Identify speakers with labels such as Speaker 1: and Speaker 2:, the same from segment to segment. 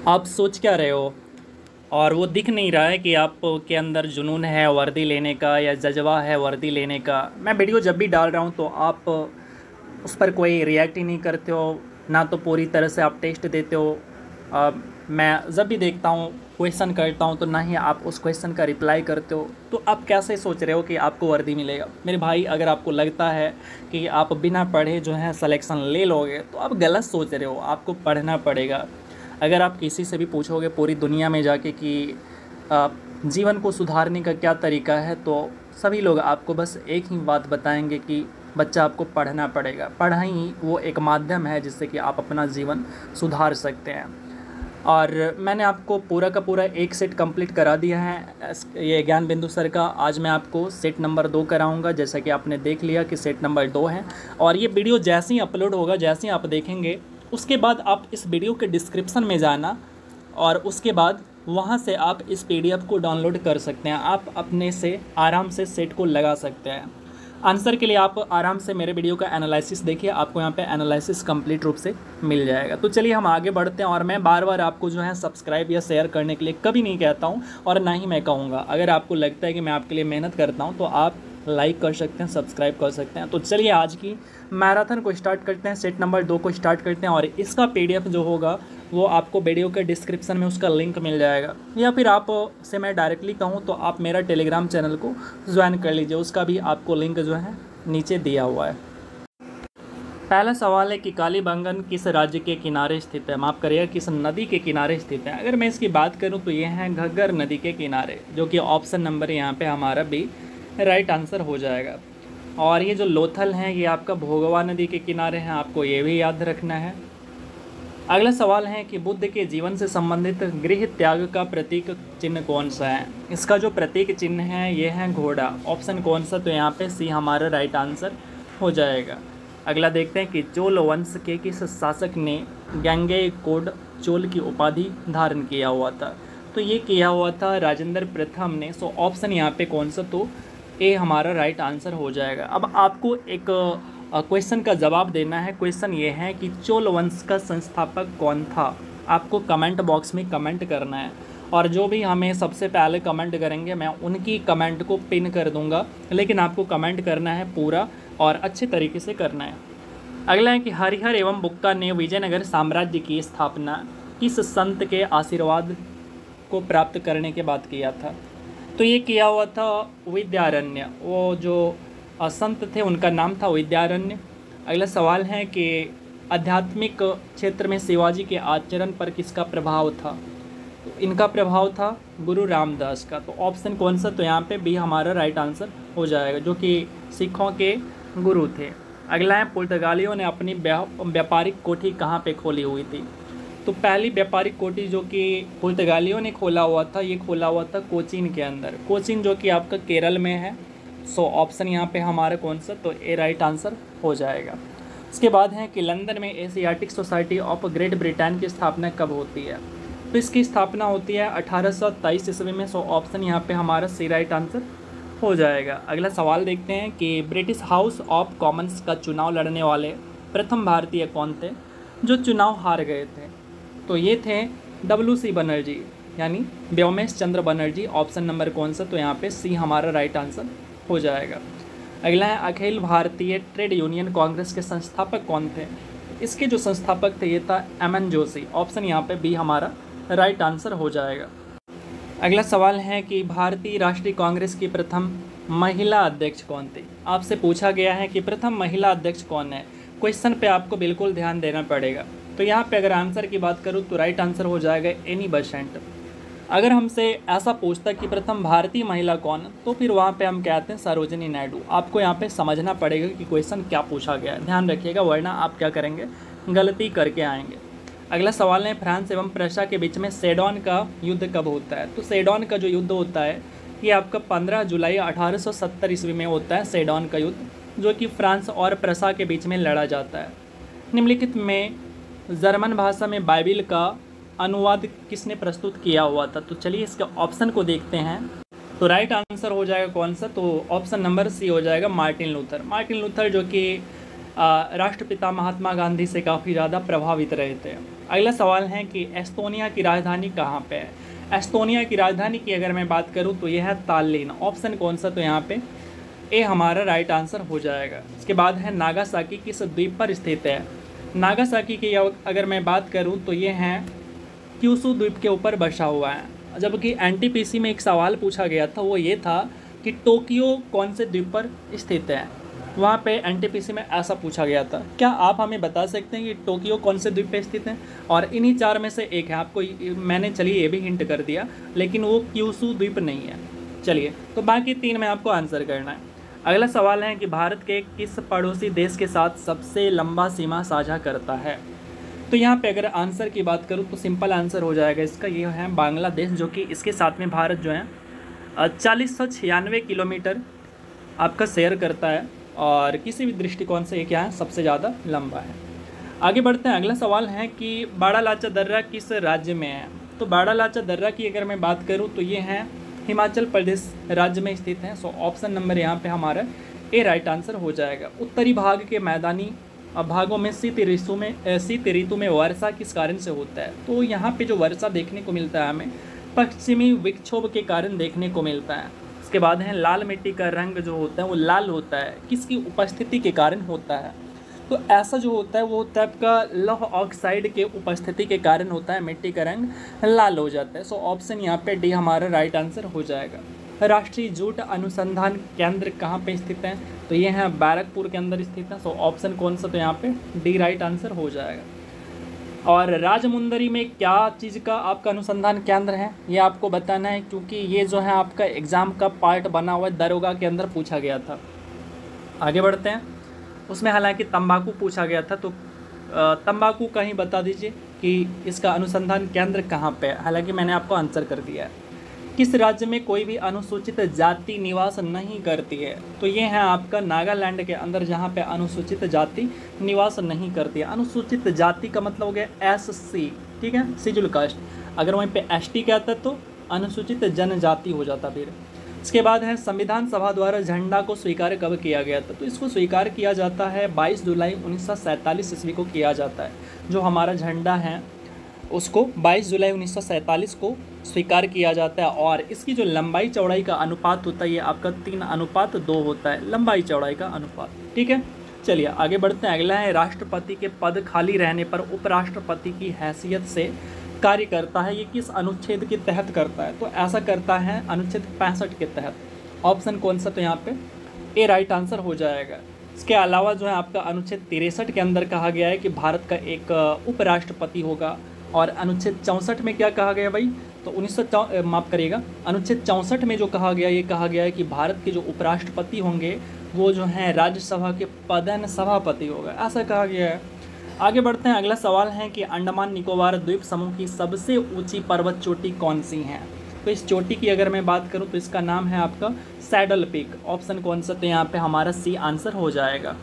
Speaker 1: आप सोच क्या रहे हो? और वो दिख नहीं रहा है कि आप के अंदर जुनून है वर्दी लेने का या जज़्बा है वर्दी लेने का। मैं वीडियो जब भी डाल रहा हूँ तो आप उस पर कोई रिएक्ट ही नहीं करते हो, ना तो पूरी तरह से आप टेस्ट देते हो। मैं जब भी देखता हूँ, क्वेश्चन करता हूँ, तो ना ही आप उस क्वेश्चन का रिप्लाई करते हो। तो आप कैसे सोच रहे हो कि आपको वर्दी मिलेगा? मेरे भाई, अगर आपको लगता है कि आप बिना पढ़े जो है सिलेक्शन ले लोगे तो आप गलत सोच रहे हो। आपको पढ़ना पड़ेगा। अगर आप किसी से भी पूछोगे पूरी दुनिया में जाके कि जीवन को सुधारने का क्या तरीका है, तो सभी लोग आपको बस एक ही बात बताएंगे कि बच्चा, आपको पढ़ना पड़ेगा। पढ़ाई वो एक माध्यम है जिससे कि आप अपना जीवन सुधार सकते हैं। और मैंने आपको पूरा का पूरा एक सेट कंप्लीट करा दिया है ये ज्ञान बिंदु सर का। आज मैं आपको सेट नंबर 2 कराऊंगा, जैसा कि आपने देख लिया कि सेट नंबर 2 है। और ये वीडियो जैसे ही अपलोड होगा, जैसे ही आप देखेंगे, उसके बाद आप इस वीडियो के डिस्क्रिप्शन में जाना और उसके बाद वहाँ से आप इस PDF को डाउनलोड कर सकते हैं। आप अपने से आराम से सेट को लगा सकते हैं। आंसर के लिए आप आराम से मेरे वीडियो का एनालिसिस देखिए, आपको यहाँ पे एनालिसिस कंप्लीट रूप से मिल जाएगा। तो चलिए हम आगे बढ़ते हैं। और मैं बार बार आपको जो है सब्सक्राइब या शेयर करने के लिए कभी नहीं कहता हूँ और ना ही मैं कहूँगा। अगर आपको लगता है कि मैं आपके लिए मेहनत करता हूँ तो आप लाइक कर सकते हैं, सब्सक्राइब कर सकते हैं। तो चलिए आज की मैराथन को स्टार्ट करते हैं, सेट नंबर 2 को स्टार्ट करते हैं। और इसका PDF जो होगा वो आपको वीडियो के डिस्क्रिप्शन में उसका लिंक मिल जाएगा, या फिर आप से मैं डायरेक्टली कहूँ तो आप मेरा टेलीग्राम चैनल को ज्वाइन कर लीजिए, उसका भी आपको लिंक जो है नीचे दिया हुआ है। पहला सवाल है कि कालीबंगन किस राज्य के किनारे स्थित है? माफ़ करिएगा, किस नदी के किनारे स्थित है? अगर मैं इसकी बात करूं तो ये है घग्गर नदी के किनारे, जो कि ऑप्शन नंबर यहाँ पे हमारा भी राइट आंसर हो जाएगा। और ये जो लोथल हैं ये आपका भोगवा नदी के किनारे हैं, आपको ये भी याद रखना है। अगला सवाल है कि बुद्ध के जीवन से संबंधित गृह त्याग का प्रतीक चिन्ह कौन सा है? इसका जो प्रतीक चिन्ह है ये है घोड़ा। ऑप्शन कौन सा? तो यहाँ पे सी हमारा राइट आंसर हो जाएगा। अगला देखते हैं कि चोल वंश के किस शासक ने गंगेकोंड चोल की उपाधि धारण किया हुआ था? तो ये किया हुआ था राजेंद्र प्रथम ने। सो ऑप्शन यहाँ पे कौन सा? तो ए हमारा राइट आंसर हो जाएगा। अब आपको एक क्वेश्चन का जवाब देना है। क्वेश्चन ये है कि चोल वंश का संस्थापक कौन था? आपको कमेंट बॉक्स में कमेंट करना है, और जो भी हमें सबसे पहले कमेंट करेंगे मैं उनकी कमेंट को पिन कर दूंगा, लेकिन आपको कमेंट करना है पूरा और अच्छे तरीके से करना है। अगला है कि हरिहर एवं बुक्का ने विजयनगर साम्राज्य की स्थापना किस संत के आशीर्वाद को प्राप्त करने के बाद किया था? तो ये किया हुआ था विद्यारण्य। वो जो संत थे उनका नाम था विद्यारण्य। अगला सवाल है कि आध्यात्मिक क्षेत्र में शिवाजी के आचरण पर किसका प्रभाव था? तो इनका प्रभाव था गुरु रामदास का। तो ऑप्शन कौन सा? तो यहाँ पे बी हमारा राइट आंसर हो जाएगा, जो कि सिखों के गुरु थे। अगला है पुर्तगालियों ने अपनी व्यापारिक कोठी कहाँ पे खोली हुई थी? तो पहली व्यापारिक कोठी जो कि पुर्तगालियों ने खोला हुआ था, ये खोला हुआ था कोचीन के अंदर। कोचीन जो कि आपका केरल में है। सो ऑप्शन यहाँ पे हमारा कौन सा? तो ए राइट आंसर हो जाएगा। इसके बाद है कि लंदन में Asiatic society of great Britain की स्थापना कब होती है? तो इसकी स्थापना होती है 1823 ईस्वी में। सो ऑप्शन यहाँ पे हमारा सी राइट आंसर हो जाएगा। अगला सवाल देखते हैं कि ब्रिटिश हाउस ऑफ कॉमन्स का चुनाव लड़ने वाले प्रथम भारतीय कौन थे जो चुनाव हार गए थे? तो ये थे WC बनर्जी, यानी व्योमेश चंद्र बनर्जी। ऑप्शन नंबर कौन सा? तो यहाँ पे सी हमारा राइट आंसर हो जाएगा। अगला है अखिल भारतीय ट्रेड यूनियन कांग्रेस के संस्थापक कौन थे? इसके जो संस्थापक थे ये था MN जोशी। ऑप्शन यहाँ पे बी हमारा राइट आंसर हो जाएगा। अगला सवाल है कि भारतीय राष्ट्रीय कांग्रेस की प्रथम महिला अध्यक्ष कौन थी? आपसे पूछा गया है कि प्रथम महिला अध्यक्ष कौन है। क्वेश्चन पे आपको बिल्कुल ध्यान देना पड़ेगा। तो यहाँ पे अगर आंसर की बात करूँ तो राइट आंसर हो जाएगा एनी बेसेंट। अगर हमसे ऐसा पूछता कि प्रथम भारतीय महिला कौन, तो फिर वहाँ पे हम कहते हैं सरोजिनी नायडू। आपको यहाँ पे समझना पड़ेगा कि क्वेश्चन क्या पूछा गया है, ध्यान रखिएगा, वरना आप क्या करेंगे, गलती करके आएंगे। अगला सवाल है फ्रांस एवं प्रशा के बीच में सेडोन का युद्ध कब होता है? तो सेडोन का जो युद्ध होता है ये आपका 15 जुलाई 1870 ईस्वी में होता है, सेडोन का युद्ध, जो कि फ्रांस और प्रशा के बीच में लड़ा जाता है। निम्नलिखित में जर्मन भाषा में बाइबिल का अनुवाद किसने प्रस्तुत किया हुआ था? तो चलिए इसके ऑप्शन को देखते हैं। तो राइट आंसर हो जाएगा कौन सा? तो ऑप्शन नंबर सी हो जाएगा मार्टिन लूथर। मार्टिन लूथर जो कि राष्ट्रपिता महात्मा गांधी से काफ़ी ज़्यादा प्रभावित रहे थे। अगला सवाल है कि एस्टोनिया की राजधानी कहाँ पे है। एस्टोनिया की राजधानी की अगर मैं बात करूँ तो यह है ताल्लिन। ऑप्शन कौन सा, तो यहाँ पे ए हमारा राइट आंसर हो जाएगा। इसके बाद है नागासाकी किस द्वीप पर स्थित है। नागासाकी की अगर मैं बात करूँ तो ये है क्यूशू द्वीप के ऊपर बसा हुआ है। जबकि एनटीपीसी में एक सवाल पूछा गया था, वो ये था कि टोक्यो कौन से द्वीप पर स्थित है। वहाँ पे एनटीपीसी में ऐसा पूछा गया था। क्या आप हमें बता सकते हैं कि टोक्यो कौन से द्वीप पे स्थित है। और इन्हीं चार में से एक है, आपको मैंने चलिए ये भी हिंट कर दिया, लेकिन वो क्यूशू द्वीप नहीं है। चलिए, तो बाकी तीन में आपको आंसर करना है। अगला सवाल है कि भारत के किस पड़ोसी देश के साथ सबसे लंबा सीमा साझा करता है। तो यहाँ पे अगर आंसर की बात करूँ तो सिंपल आंसर हो जाएगा इसका, ये है बांग्लादेश, जो कि इसके साथ में भारत जो है 4096 किलोमीटर आपका शेयर करता है और किसी भी दृष्टिकोण से ये क्या है, सबसे ज़्यादा लंबा है। आगे बढ़ते हैं। अगला सवाल है कि बाड़ा लाचा दर्रा किस राज्य में है। तो बाड़ा लाचा दर्रा की अगर मैं बात करूँ तो ये है हिमाचल प्रदेश राज्य में स्थित है। सो ऑप्शन नंबर यहाँ पे हमारा ए राइट आंसर हो जाएगा। उत्तरी भाग के मैदानी भागों में शीत ऋतु में वर्षा किस कारण से होता है। तो यहाँ पे जो वर्षा देखने को मिलता है हमें पश्चिमी विक्षोभ के कारण देखने को मिलता है। इसके बाद है लाल मिट्टी का रंग जो होता है वो लाल होता है, किसकी उपस्थिति के कारण होता है। तो ऐसा जो होता है वो होता है आपका लौह ऑक्साइड के उपस्थिति के कारण होता है, मिट्टी का रंग लाल हो जाता है। सो ऑप्शन यहाँ पे डी हमारा राइट आंसर हो जाएगा। राष्ट्रीय जूट अनुसंधान केंद्र कहाँ पे स्थित है। तो ये है बैरकपुर के अंदर स्थित है। सो ऑप्शन कौन सा, तो यहाँ पे डी राइट आंसर हो जाएगा। और राजमुंदरी में क्या चीज़ का आपका अनुसंधान केंद्र है, ये आपको बताना है, क्योंकि ये जो है आपका एग्ज़ाम का पार्ट बना हुआ है, दरोगा के अंदर पूछा गया था। आगे बढ़ते हैं। उसमें हालांकि तंबाकू पूछा गया था, तो तंबाकू का ही बता दीजिए कि इसका अनुसंधान केंद्र कहाँ पे है। हालांकि मैंने आपको आंसर कर दिया है। किस राज्य में कोई भी अनुसूचित जाति निवास नहीं करती है। तो ये है आपका नागालैंड के अंदर, जहाँ पे अनुसूचित जाति निवास नहीं करती है। अनुसूचित जाति का मतलब हो गया SC, ठीक है, शेड्यूल कास्ट। अगर वहीं पे ST कहता तो अनुसूचित जनजाति हो जाता फिर। इसके बाद है संविधान सभा द्वारा झंडा को स्वीकार कब किया गया था। तो इसको स्वीकार किया जाता है 22 जुलाई 1947 ईस्वी को किया जाता है। जो हमारा झंडा है उसको 22 जुलाई 1947 को स्वीकार किया जाता है। और इसकी जो लंबाई चौड़ाई का अनुपात होता है ये आपका 3:2 होता है, लंबाई चौड़ाई का अनुपात, ठीक है। चलिए आगे बढ़ते हैं। अगला है राष्ट्रपति के पद खाली रहने पर उपराष्ट्रपति की हैसियत से कार्य करता है, ये किस अनुच्छेद के तहत करता है। तो ऐसा करता है अनुच्छेद 65 के तहत। ऑप्शन कौन सा, तो यहाँ पे ए राइट आंसर हो जाएगा। इसके अलावा जो है आपका अनुच्छेद 63 के अंदर कहा गया है कि भारत का एक उपराष्ट्रपति होगा। और अनुच्छेद 64 में क्या कहा गया भाई, तो अनुच्छेद 64 में जो कहा गया, ये कहा गया है कि भारत के जो उपराष्ट्रपति होंगे वो जो हैं राज्यसभा के पदेन सभापति होगा, ऐसा कहा गया है। आगे बढ़ते हैं। अगला सवाल है कि अंडमान निकोबार द्वीप समूह की सबसे ऊंची पर्वत चोटी कौन सी है। तो इस चोटी की अगर मैं बात करूं तो इसका नाम है आपका सैडल पीक। ऑप्शन कौन सा, तो यहाँ पे हमारा सी आंसर हो जाएगा।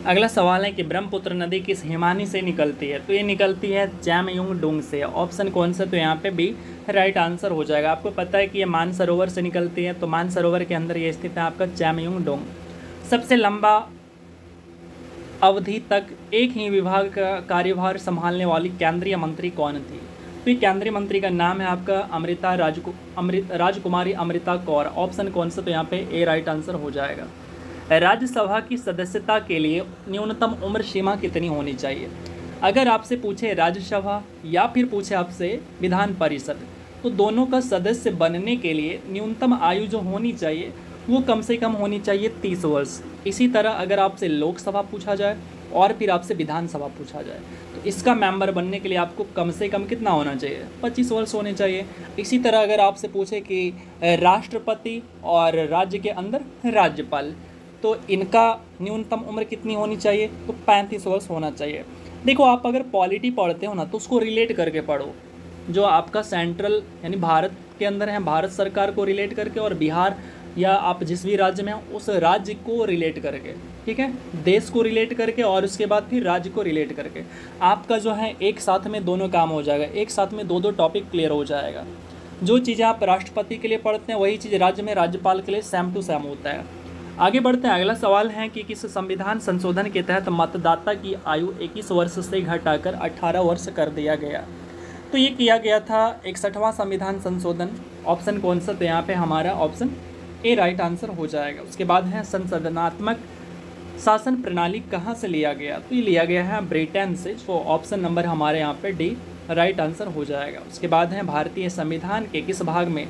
Speaker 1: अगला सवाल है कि ब्रह्मपुत्र नदी किस हिमानी से निकलती है। तो ये निकलती है जैमयुंगडोंग से। ऑप्शन कौन सा, तो यहाँ पे भी राइट आंसर हो जाएगा। आपको पता है कि ये मानसरोवर से निकलती है, तो मानसरोवर के अंदर ये स्थित है आपका जैमयुंगडोंग। सबसे लंबा अवधि तक एक ही विभाग का कार्यभार संभालने वाली केंद्रीय मंत्री कौन थी। तो ये केंद्रीय मंत्री का नाम है आपका राजकुमारी अमृता कौर। ऑप्शन कौन सा, तो यहाँ पे ए राइट आंसर हो जाएगा। राज्यसभा की सदस्यता के लिए न्यूनतम उम्र सीमा कितनी होनी चाहिए। अगर आपसे पूछे राज्यसभा या फिर पूछे आपसे विधान परिषद, तो दोनों का सदस्य बनने के लिए न्यूनतम आयु जो होनी चाहिए वो कम से कम होनी चाहिए 30 वर्ष। इसी तरह अगर आपसे लोकसभा पूछा जाए और फिर आपसे विधानसभा पूछा जाए, तो इसका मेंबर बनने के लिए आपको कम से कम कितना होना चाहिए, 25 वर्ष होने चाहिए। इसी तरह अगर आपसे पूछे कि राष्ट्रपति और राज्य के अंदर राज्यपाल, तो इनका न्यूनतम उम्र कितनी होनी चाहिए, तो 35 वर्ष होना चाहिए। देखो, आप अगर पॉलिटी पढ़ते हो ना तो उसको रिलेट करके पढ़ो। जो आपका सेंट्रल यानी भारत के अंदर है, भारत सरकार को रिलेट करके, और बिहार या आप जिस भी राज्य में हो उस राज्य को रिलेट करके, ठीक है, देश को रिलेट करके और उसके बाद फिर राज्य को रिलेट करके आपका जो है एक साथ में दोनों काम हो जाएगा, एक साथ में दो टॉपिक क्लियर हो जाएगा। जो चीज़ें आप राष्ट्रपति के लिए पढ़ते हैं वही चीज़ राज्य में राज्यपाल के लिए सेम टू सेम होता है। आगे बढ़ते हैं। अगला सवाल है कि किस संविधान संशोधन के तहत मतदाता की आयु 21 वर्ष से घटाकर 18 वर्ष कर दिया गया? तो ये किया गया था 61वां संविधान संशोधन। ऑप्शन कौन सा? तो यहाँ पे हमारा ऑप्शन ए राइट आंसर हो जाएगा। उसके बाद है संसदनात्मक शासन प्रणाली कहाँ से लिया गया? तो ये लिया गया है ब्रिटेन से। तो ऑप्शन नंबर हमारे यहाँ पे डी राइट आंसर हो जाएगा। उसके बाद है भारतीय संविधान के किस भाग में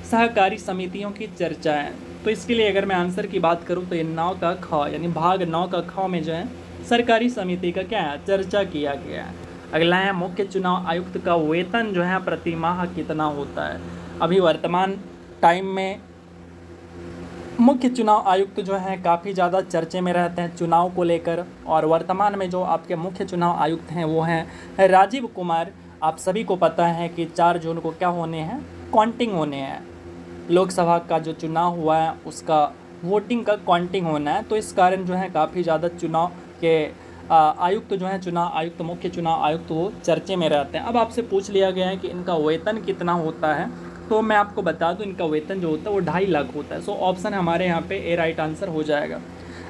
Speaker 1: सहकारी समितियों की चर्चा है? तो इसके लिए अगर मैं आंसर की बात करूं तो ये 9 का ख यानी भाग 9 का ख में जो है सरकारी समिति का क्या है? चर्चा किया गया है। अगला है मुख्य चुनाव आयुक्त का वेतन जो है प्रति माह कितना होता है? अभी वर्तमान टाइम में मुख्य चुनाव आयुक्त जो है काफ़ी ज़्यादा चर्चे में रहते हैं चुनाव को लेकर, और वर्तमान में जो आपके मुख्य चुनाव आयुक्त हैं वो हैं राजीव कुमार। आप सभी को पता है कि 4 जून को क्या होने हैं? काउंटिंग होने हैं। लोकसभा का जो चुनाव हुआ है उसका वोटिंग का काउंटिंग होना है, तो इस कारण जो है काफ़ी ज़्यादा चुनाव के आयुक्त जो है चुनाव आयुक्त मुख्य चुनाव आयुक्त वो चर्चे में रहते हैं। अब आपसे पूछ लिया गया है कि इनका वेतन कितना होता है, तो मैं आपको बता दूं इनका वेतन जो होता है वो 2.5 लाख होता है। सो ऑप्शन हमारे यहाँ पे ए राइट आंसर हो जाएगा।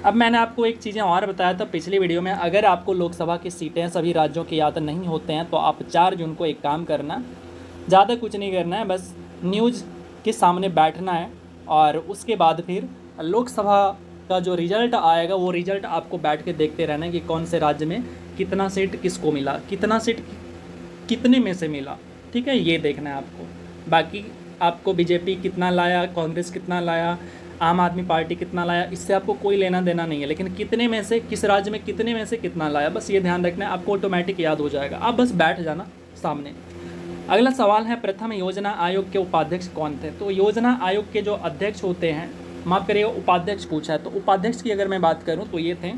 Speaker 1: अब मैंने आपको एक चीज़ें और बताया था पिछली वीडियो में, अगर आपको लोकसभा की सीटें सभी राज्यों की याद नहीं होते हैं तो आप 4 जून को एक काम करना, ज़्यादा कुछ नहीं करना है, बस न्यूज़ के सामने बैठना है और उसके बाद फिर लोकसभा का जो रिजल्ट आएगा वो रिजल्ट आपको बैठ के देखते रहना है कि कौन से राज्य में कितना सीट किसको मिला, कितना सीट कितने में से मिला। ठीक है, ये देखना है आपको। बाकी आपको बीजेपी कितना लाया, कांग्रेस कितना लाया, आम आदमी पार्टी कितना लाया, इससे आपको कोई लेना देना नहीं है, लेकिन कितने में से किस राज्य में कितने में से कितना लाया, बस ये ध्यान रखना है। आपको ऑटोमेटिक याद हो जाएगा, आप बस बैठ जाना सामने। अगला सवाल है प्रथम योजना आयोग के उपाध्यक्ष कौन थे? तो योजना आयोग के जो अध्यक्ष होते हैं, माफ़ करिएगा उपाध्यक्ष पूछा है, तो उपाध्यक्ष की अगर मैं बात करूं तो ये थे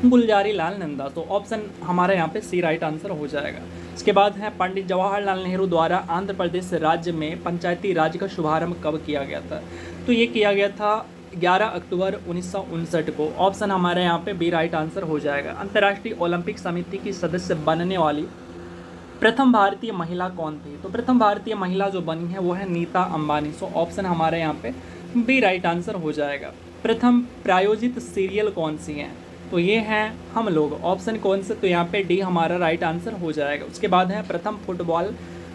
Speaker 1: गुलजारी लाल नंदा। तो ऑप्शन हमारे यहाँ पे सी राइट आंसर हो जाएगा। इसके बाद है पंडित जवाहरलाल नेहरू द्वारा आंध्र प्रदेश राज्य में पंचायती राज का शुभारंभ कब किया गया था? तो ये किया गया था 11 अक्टूबर 1959 को। ऑप्शन हमारे यहाँ पे बी राइट आंसर हो जाएगा। अंतर्राष्ट्रीय ओलंपिक समिति की सदस्य बनने वाली प्रथम भारतीय महिला कौन थी? तो प्रथम भारतीय महिला जो बनी है वो है नीता अंबानी। सो ऑप्शन हमारे यहाँ पे बी राइट आंसर हो जाएगा। प्रथम प्रायोजित सीरियल कौन सी हैं? तो ये हैं हम लोग। ऑप्शन कौन से? तो यहाँ पे डी हमारा राइट आंसर हो जाएगा। उसके बाद है प्रथम फुटबॉल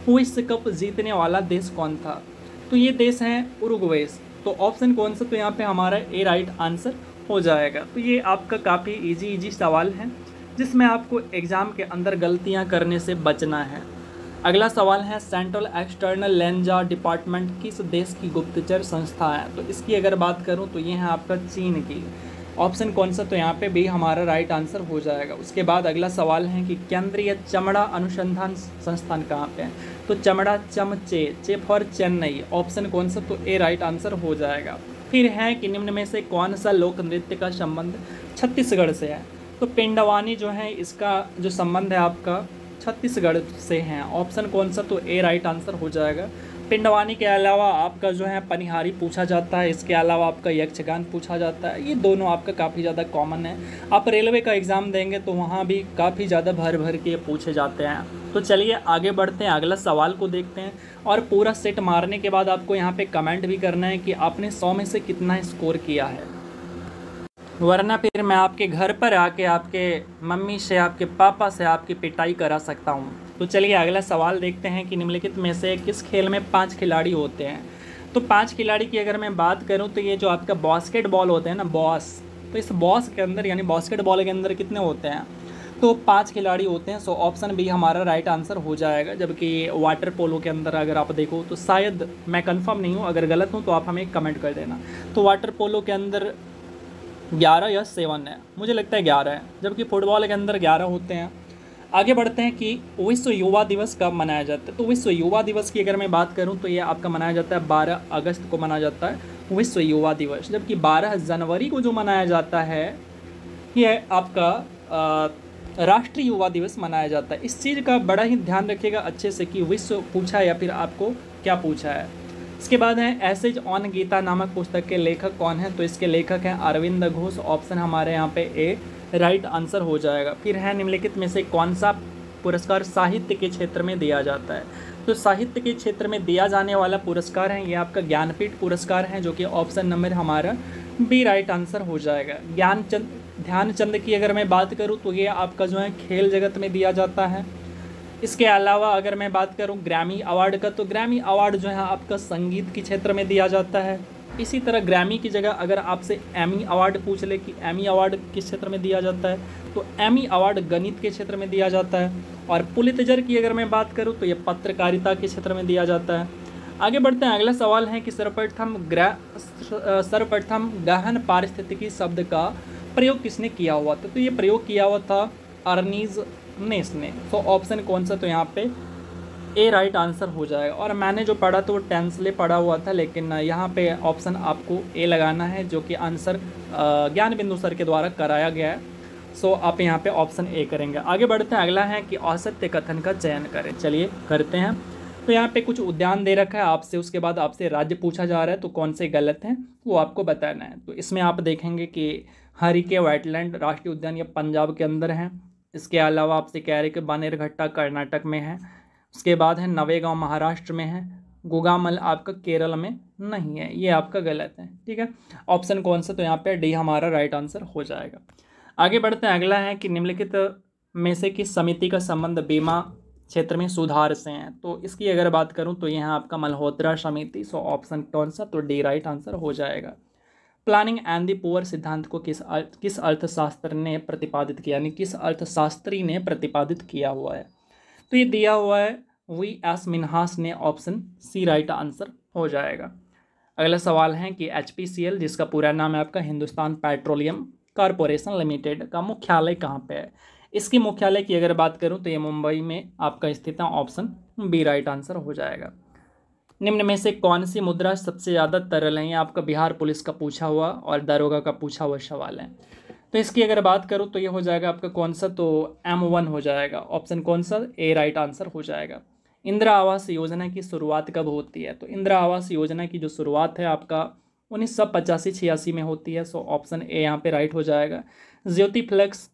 Speaker 1: विश्व कप जीतने वाला देश कौन था? तो ये देश है उरुग्वे। तो ऑप्शन कौन सा? तो यहाँ पे हमारा ए राइट आंसर हो जाएगा। तो ये आपका काफ़ी इजी सवाल है जिसमें आपको एग्ज़ाम के अंदर गलतियाँ करने से बचना है। अगला सवाल है सेंट्रल एक्सटर्नल लेंजा डिपार्टमेंट किस देश की गुप्तचर संस्था है? तो इसकी अगर बात करूँ तो ये है आपका चीन की। ऑप्शन कौन सा? तो यहाँ पे भी हमारा राइट आंसर हो जाएगा। उसके बाद अगला सवाल है कि केंद्रीय चमड़ा अनुसंधान संस्थान कहाँ पे है? तो चमड़ा चे फॉर चेन्नई। ऑप्शन कौन सा? तो ए राइट आंसर हो जाएगा। फिर है कि निम्न में से कौन सा लोक नृत्य का संबंध छत्तीसगढ़ से है? तो पिंडवानी जो है इसका जो संबंध है आपका छत्तीसगढ़ से है। ऑप्शन कौन सा? तो ए राइट आंसर हो जाएगा। पिंडवानी के अलावा आपका जो है पनिहारी पूछा जाता है, इसके अलावा आपका यक्षगान पूछा जाता है। ये दोनों आपका काफ़ी ज़्यादा कॉमन है। आप रेलवे का एग्ज़ाम देंगे तो वहाँ भी काफ़ी ज़्यादा भर के पूछे जाते हैं। तो चलिए आगे बढ़ते हैं, अगला सवाल को देखते हैं। और पूरा सेट मारने के बाद आपको यहाँ पे कमेंट भी करना है कि आपने 100 में से कितना स्कोर किया है, वरना फिर मैं आपके घर पर आके आपके मम्मी से, आपके पापा से आपकी पिटाई करा सकता हूँ। तो चलिए अगला सवाल देखते हैं कि निम्नलिखित में से किस खेल में 5 खिलाड़ी होते हैं? तो 5 खिलाड़ी की अगर मैं बात करूँ तो ये जो आपका बास्केटबॉल होते हैं ना, बॉस, तो इस बॉस के अंदर यानी बास्केटबॉल के अंदर कितने होते हैं? तो 5 खिलाड़ी होते हैं। सो ऑप्शन बी हमारा राइट आंसर हो जाएगा। जबकि वाटर पोलो के अंदर अगर आप देखो तो शायद मैं कन्फर्म नहीं हूँ, अगर गलत हूँ तो आप हमें कमेंट कर देना। तो वाटर पोलो के अंदर 11 या 7 है, मुझे लगता है 11 है, जबकि फुटबॉल के अंदर 11 होते हैं। आगे बढ़ते हैं कि विश्व युवा दिवस कब मनाया जाता है? तो विश्व युवा दिवस की अगर मैं बात करूं तो ये आपका मनाया जाता है 12 अगस्त को मनाया जाता है विश्व युवा दिवस। जबकि 12 जनवरी को जो मनाया जाता है ये आपका राष्ट्रीय युवा दिवस मनाया जाता है। इस चीज़ का बड़ा ही ध्यान रखिएगा अच्छे से कि विश्व पूछा या फिर आपको क्या पूछा है। इसके बाद है एसेज ऑन गीता नामक पुस्तक के लेखक कौन है? तो इसके लेखक हैं अरविंद घोष। ऑप्शन हमारे यहाँ पे ए राइट आंसर हो जाएगा। फिर है निम्नलिखित में से कौन सा पुरस्कार साहित्य के क्षेत्र में दिया जाता है? तो साहित्य के क्षेत्र में दिया जाने वाला पुरस्कार है ये आपका ज्ञानपीठ पुरस्कार है, जो कि ऑप्शन नंबर हमारा बी राइट आंसर हो जाएगा। ध्यानचंद की अगर मैं बात करूँ तो ये आपका जो है खेल जगत में दिया जाता है। इसके अलावा अगर मैं बात करूं ग्रैमी अवार्ड का, तो ग्रैमी अवार्ड जो है आपका संगीत के क्षेत्र में दिया जाता है। इसी तरह ग्रैमी की जगह अगर आपसे एमी अवार्ड पूछ ले कि एमी अवार्ड किस क्षेत्र में दिया जाता है, तो एमी अवार्ड गणित के क्षेत्र में दिया जाता है। और पुलित्जर की अगर मैं बात करूं तो ये पत्रकारिता के क्षेत्र में दिया जाता है। आगे बढ़ते हैं, अगला सवाल है कि सर्वप्रथम गहन पारिस्थितिकी शब्द का प्रयोग किसने किया हुआ था? तो ये प्रयोग किया हुआ था अर्नीज नेस ने। तो ऑप्शन कौन सा? तो यहाँ पे ए राइट आंसर हो जाएगा। और मैंने जो पढ़ा तो वो टेंसले पढ़ा हुआ था, लेकिन यहाँ पे ऑप्शन आपको ए लगाना है, जो कि आंसर ज्ञान बिंदु सर के द्वारा कराया गया है। सो आप यहाँ पे ऑप्शन ए करेंगे। आगे बढ़ते हैं, अगला है कि औसत्य कथन का चयन करें। चलिए करते हैं। तो यहाँ पे कुछ उद्यान दे रखा है आपसे, उसके बाद आपसे राज्य पूछा जा रहा है, तो कौन से गलत हैं वो आपको बताना है। तो इसमें आप देखेंगे कि हरिके वेटलैंड राष्ट्रीय उद्यान ये पंजाब के अंदर है। इसके अलावा आपसे कह रहे कि बानेरघट्टा कर्नाटक में है। उसके बाद है नवेगांव महाराष्ट्र में है। गोगामल आपका केरल में नहीं है, ये आपका गलत है। ठीक है, ऑप्शन कौन सा? तो यहाँ पे डी हमारा राइट आंसर हो जाएगा। आगे बढ़ते हैं, अगला है कि निम्नलिखित में से किस समिति का संबंध बीमा क्षेत्र में सुधार से है? तो इसकी अगर बात करूं तो यहाँ आपका मल्होत्रा समिति। सो ऑप्शन कौन सा? तो डी राइट आंसर हो जाएगा। प्लानिंग एंड द पुअर सिद्धांत को किस अर्थशास्त्र ने प्रतिपादित किया, यानी किस अर्थशास्त्री ने प्रतिपादित किया हुआ है? तो ये दिया हुआ है वी एस मिन्हास ने। ऑप्शन सी राइट आंसर हो जाएगा। अगला सवाल है कि HPCL जिसका पूरा नाम है आपका हिंदुस्तान पेट्रोलियम कॉरपोरेशन लिमिटेड का मुख्यालय कहाँ पे है? इसकी मुख्यालय की अगर बात करूँ तो ये मुंबई में आपका स्थित है। ऑप्शन बी राइट आंसर हो जाएगा। निम्न में से कौन सी मुद्रा सबसे ज़्यादा तरल है? ये आपका बिहार पुलिस का पूछा हुआ और दरोगा का पूछा हुआ सवाल है। तो इसकी अगर बात करूँ तो ये हो जाएगा आपका कौन सा? तो M1 हो जाएगा। ऑप्शन कौन सा? ए राइट आंसर हो जाएगा। इंदिरा आवास योजना की शुरुआत कब होती है? तो इंदिरा आवास योजना की जो शुरुआत है आपका 1985-86 में होती है। सो ऑप्शन ए यहाँ पे राइट हो जाएगा। ज्योति फ्लेक्स,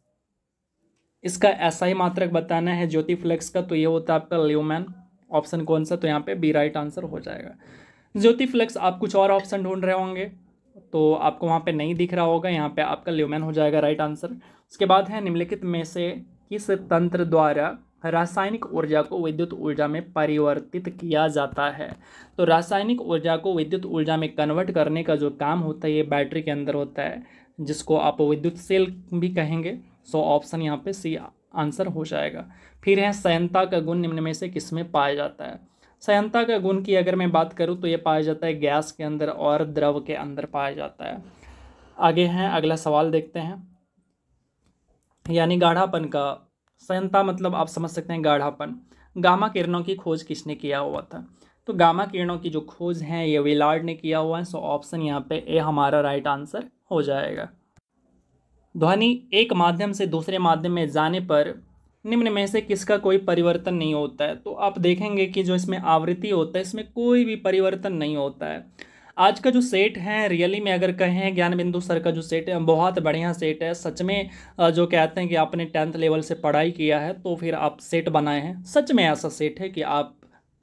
Speaker 1: इसका SI मात्रक बताना है ज्योति फ्लेक्स का, तो ये होता है आपका ल्यूमेन। ऑप्शन कौन सा? तो यहाँ पे बी राइट आंसर हो जाएगा। ज्योति फ्लेक्स आप कुछ और ऑप्शन ढूंढ रहे होंगे तो आपको वहाँ पे नहीं दिख रहा होगा, यहाँ पे आपका ल्यूमेन हो जाएगा राइट आंसर। उसके बाद है निम्नलिखित में से किस तंत्र द्वारा रासायनिक ऊर्जा को विद्युत ऊर्जा में परिवर्तित किया जाता है? तो रासायनिक ऊर्जा को विद्युत ऊर्जा में कन्वर्ट करने का जो काम होता है ये बैटरी के अंदर होता है, जिसको आप विद्युत सेल भी कहेंगे। सो ऑप्शन यहाँ पे सी आंसर हो जाएगा। फिर है संयंता का गुण निम्न में से किसमें पाया जाता है? संयंता का गुण की अगर मैं बात करूँ तो ये पाया जाता है गैस के अंदर और द्रव के अंदर पाया जाता है। आगे हैं, अगला सवाल देखते हैं। यानी गाढ़ापन का संयंता मतलब आप समझ सकते हैं गाढ़ापन। गामा किरणों की खोज किसने किया हुआ था? तो गामा किरणों की जो खोज है ये विलार्ड ने किया हुआ है। सो ऑप्शन यहाँ पे ए हमारा राइट आंसर हो जाएगा। ध्वनि एक माध्यम से दूसरे माध्यम में जाने पर निम्न में से किसका कोई परिवर्तन नहीं होता है? तो आप देखेंगे कि जो इसमें आवृत्ति होता है इसमें कोई भी परिवर्तन नहीं होता है। आज का जो सेट है रियली में अगर कहें ज्ञान बिंदु सर का जो सेट है बहुत बढ़िया सेट है। सच में जो कहते हैं कि आपने 10th लेवल से पढ़ाई किया है तो फिर आप सेट बनाए हैं, सच में ऐसा सेट है कि आप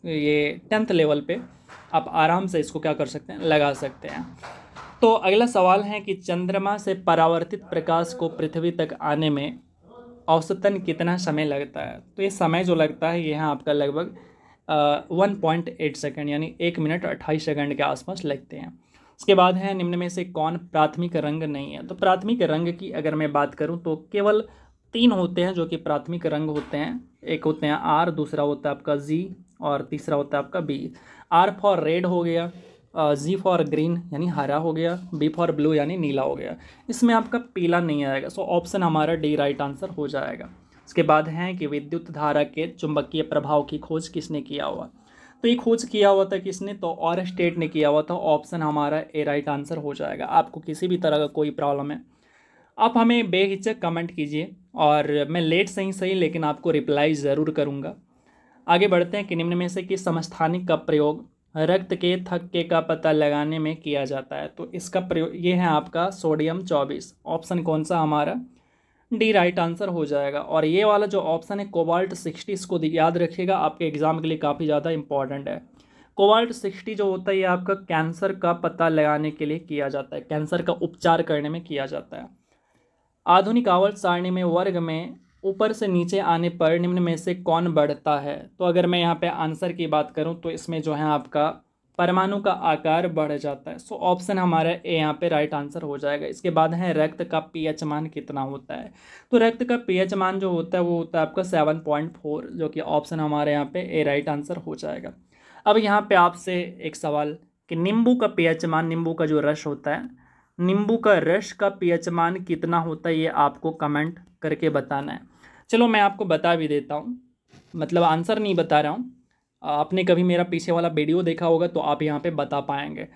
Speaker 1: ये 10th लेवल पे आप आराम से इसको क्या कर सकते हैं, लगा सकते हैं। तो अगला सवाल है कि चंद्रमा से परावर्तित प्रकाश को पृथ्वी तक आने में औसतन कितना समय लगता है? तो ये समय जो लगता है ये आपका लगभग 1.8 सेकंड यानी 1 मिनट 28 सेकंड के आसपास लगते हैं। उसके बाद है निम्न में से कौन प्राथमिक रंग नहीं है? तो प्राथमिक रंग की अगर मैं बात करूं तो केवल 3 होते हैं जो कि प्राथमिक रंग होते हैं। एक होते हैं R, दूसरा होता है आपका G और तीसरा होता है आपका B। R फॉर रेड हो गया, G फॉर ग्रीन यानी हरा हो गया, B फॉर ब्लू यानी नीला हो गया। इसमें आपका पीला नहीं आएगा। सो ऑप्शन हमारा डी राइट आंसर हो जाएगा। इसके बाद है कि विद्युत धारा के चुंबकीय प्रभाव की खोज किसने किया हुआ? तो ये खोज किया हुआ था किसने? तो और स्टेट ने किया हुआ था। ऑप्शन हमारा ए राइट आंसर हो जाएगा। आपको किसी भी तरह का कोई प्रॉब्लम है आप हमें बेहिचक कमेंट कीजिए और मैं लेट सही लेकिन आपको रिप्लाई ज़रूर करूँगा। आगे बढ़ते हैं कि निम्न में से किस समस्थानिक का प्रयोग रक्त के थक्के का पता लगाने में किया जाता है? तो इसका प्रयोग ये है आपका सोडियम 24। ऑप्शन कौन सा? हमारा डी राइट आंसर हो जाएगा। और ये वाला जो ऑप्शन है कोबाल्ट 60, इसको याद रखिएगा, आपके एग्जाम के लिए काफ़ी ज़्यादा इंपॉर्टेंट है। कोबाल्ट-60 जो होता है ये आपका कैंसर का पता लगाने के लिए किया जाता है, कैंसर का उपचार करने में किया जाता है। आधुनिक आवर्त सारणी में वर्ग में ऊपर से नीचे आने पर निम्न में से कौन बढ़ता है? तो अगर मैं यहाँ पे आंसर की बात करूँ तो इसमें जो है आपका परमाणु का आकार बढ़ जाता है। सो ऑप्शन हमारा ए यहाँ पे राइट आंसर हो जाएगा। इसके बाद है रक्त का पीएच मान कितना होता है? तो रक्त का पीएच मान जो होता है वो होता है आपका 7.4, जो कि ऑप्शन हमारे यहाँ पे ए राइट आंसर हो जाएगा। अब यहाँ पे आपसे एक सवाल कि नींबू का पीएच मान, नींबू का जो रस होता है, नींबू का रस का पीएच मान कितना होता है ये आपको कमेंट करके बताना है। चलो मैं आपको बता भी देता हूँ, मतलब आंसर नहीं बता रहा हूँ। आपने कभी मेरा पीछे वाला वीडियो देखा होगा तो आप यहाँ पे बता पाएंगे।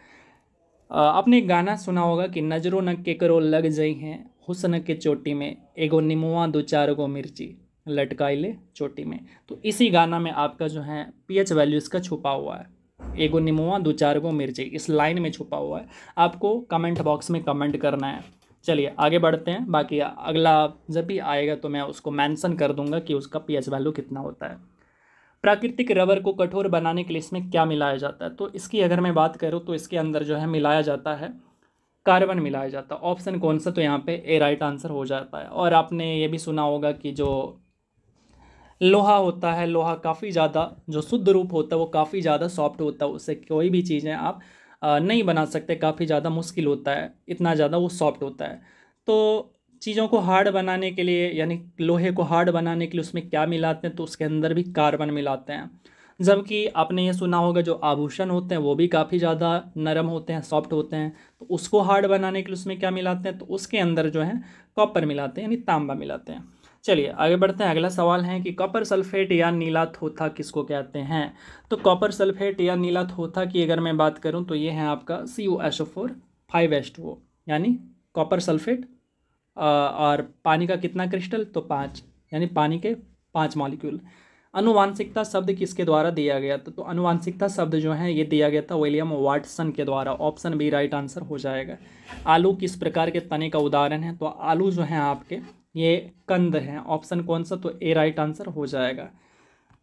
Speaker 1: आपने एक गाना सुना होगा कि नजरों न केकरो लग जाई हैं हुस्न के चोटी में, एगो निमुआ दो चार गो मिर्ची लटकाई ले चोटी में। तो इसी गाना में आपका जो है पीएच वैल्यू इसका छुपा हुआ है, एगो निमुआ दो चार गो मिर्ची, इस लाइन में छुपा हुआ है। आपको कमेंट बॉक्स में कमेंट करना है। चलिए आगे बढ़ते हैं, बाकी अगला जब भी आएगा तो मैं उसको मेंशन कर दूंगा कि उसका पीएच वैल्यू कितना होता है। प्राकृतिक रबर को कठोर बनाने के लिए इसमें क्या मिलाया जाता है? तो इसकी अगर मैं बात करूँ तो इसके अंदर जो है मिलाया जाता है कार्बन मिलाया जाता है। ऑप्शन कौन सा? तो यहाँ पे ए राइट आंसर हो जाता है। और आपने ये भी सुना होगा कि जो लोहा होता है, लोहा काफ़ी ज़्यादा जो शुद्ध रूप होता है वो काफ़ी ज़्यादा सॉफ्ट होता है, उससे कोई भी चीज़ें आप नहीं बना सकते, काफ़ी ज़्यादा मुश्किल होता है, इतना ज़्यादा वो सॉफ्ट होता है। तो चीज़ों को हार्ड बनाने के लिए, यानी लोहे को हार्ड बनाने के लिए उसमें क्या मिलाते हैं? तो उसके अंदर भी कार्बन मिलाते हैं। जबकि आपने ये सुना होगा जो आभूषण होते हैं वो भी काफ़ी ज़्यादा नरम होते हैं, सॉफ्ट होते हैं, तो उसको हार्ड बनाने के लिए उसमें क्या मिलाते हैं? तो उसके अंदर जो है कॉपर मिलाते हैं, यानी तांबा मिलाते हैं। चलिए आगे बढ़ते हैं। अगला सवाल है कि कॉपर सल्फेट या नीला थोथा किसको कहते हैं? तो कॉपर सल्फेट या नीला थोथा की अगर मैं बात करूं तो ये है आपका CuSO4 5H2O, यानी कॉपर सल्फेट और पानी का कितना क्रिस्टल? तो 5, यानी पानी के 5 मॉलिक्यूल। अनुवांशिकता शब्द किसके द्वारा दिया गया था? तो अनुवांशिकता शब्द जो है ये दिया गया था विलियम वाटसन के द्वारा। ऑप्शन बी राइट आंसर हो जाएगा। आलू किस प्रकार के तने का उदाहरण है? तो आलू जो है आपके ये कंद हैं। ऑप्शन कौन सा? तो ए राइट आंसर हो जाएगा।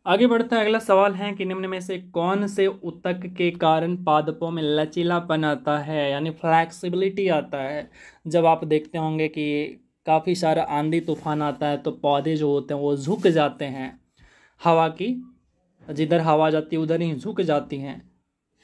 Speaker 1: आगे बढ़ता है। अगला सवाल है कि निम्न में से कौन से ऊतक के कारण पादपों में लचीलापन आता है, यानी फ्लैक्सिबिलिटी आता है? जब आप देखते होंगे कि काफ़ी सारा आंधी तूफान आता है तो पौधे जो होते हैं वो झुक जाते हैं, हवा की, जिधर हवा जाती है उधर ही झुक जाती हैं,